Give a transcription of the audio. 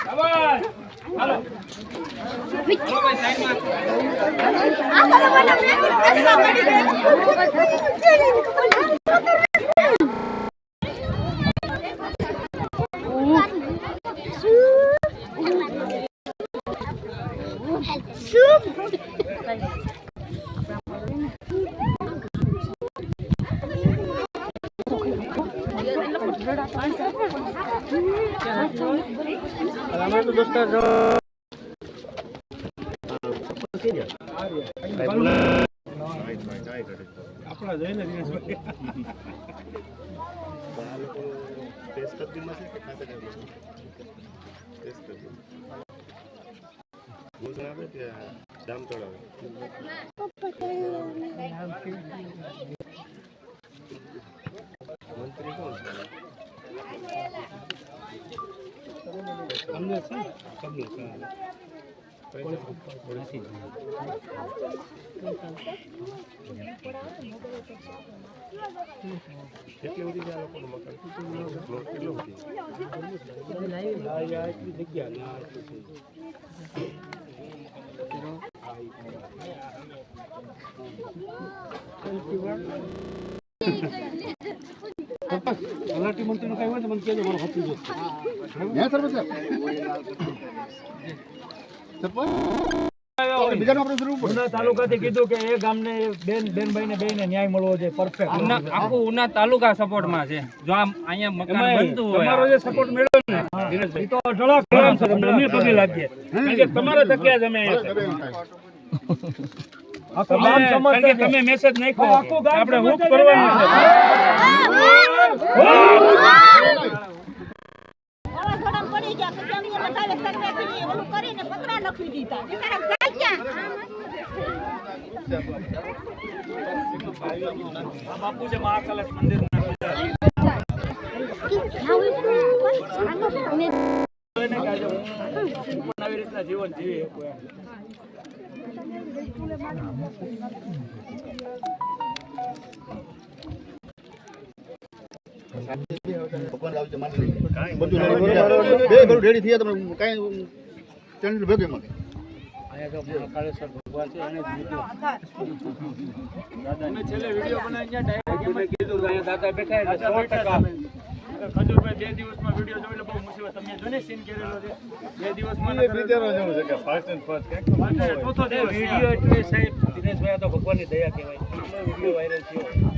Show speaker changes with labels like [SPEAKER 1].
[SPEAKER 1] શાબાશ હાલો હાલો ભાઈ સાઈડમાં
[SPEAKER 2] આ સાલા મને
[SPEAKER 3] हमें तो दोस्त जो अपना जैन दिनेशભાઈ ટેસ્ટ કરી દીધું છે કે ખાતે ટેસ્ટ કરી દીધું ભોજન આવે કે જામ તળાવ મંત્રી કોણ છે અમને છે સબને કેટલી બધી આ લોકોનું મકાન બ્લોક કેટલો બધી એટલી જગ્યા ના તલાટી મંત્રીનું કઈ હોય તો મને કહેજો મારો હાથી જોશે
[SPEAKER 1] તાલુકાથી કીધું કે એ ગામને બેનભાઈ ને બેને ન્યાય મળવો જોઈએ પરફેક્ટ
[SPEAKER 4] આખું ઉના તાલુકા સપોર્ટમાં છે જો આમ અહીંયા મકાન બનતું હોય
[SPEAKER 1] તમારો જે સપોર્ટ મળ્યો ને દિનેશભાઈ તો ઢળક ગરમ છે તમને અમે પગે લાગીએ કારણ કે તમારા તકિયા જ અમે આખું ગામ સમજતા તમે મેસેજ નાખ્યો આખું ગામ આપણે હુક કરવાનું છે
[SPEAKER 2] પડી ગયા પછી અમે બતાવે સર્વે કરી ઓલું કરીને પત્રા લખી દીધા બિચારા જાય ક્યાં
[SPEAKER 1] બાપુ છે મહાકાલેશ મંદિર આવી રીતના જીવન જીવે
[SPEAKER 3] રેડી થયા તમે કઈ ચેનલ ભેગું એમાં
[SPEAKER 1] મહાકાળેશ્વર ભગવાન છે એને દાદા છેલ્લે વિડીયો બનાવી ડાયરેક્ટ કીધું અહીંયા દાદા બેઠા એટલે 100% ખજૂરભાઈ 2 દિવસમાં વિડીયો જોઈ લો બહુ મુસીબત તમે જોને સીન કરેલો છે 2 દિવસમાં
[SPEAKER 3] વિચારવા જેવું છે કે ફાસ્ટ એન્ડ ફાસ્ટ
[SPEAKER 1] ચોથો વિડીયો એટલે સાહેબ દિનેશભાઈ આ તો ભગવાનની દયા કહેવાય વિડીયો વાયરલ થયો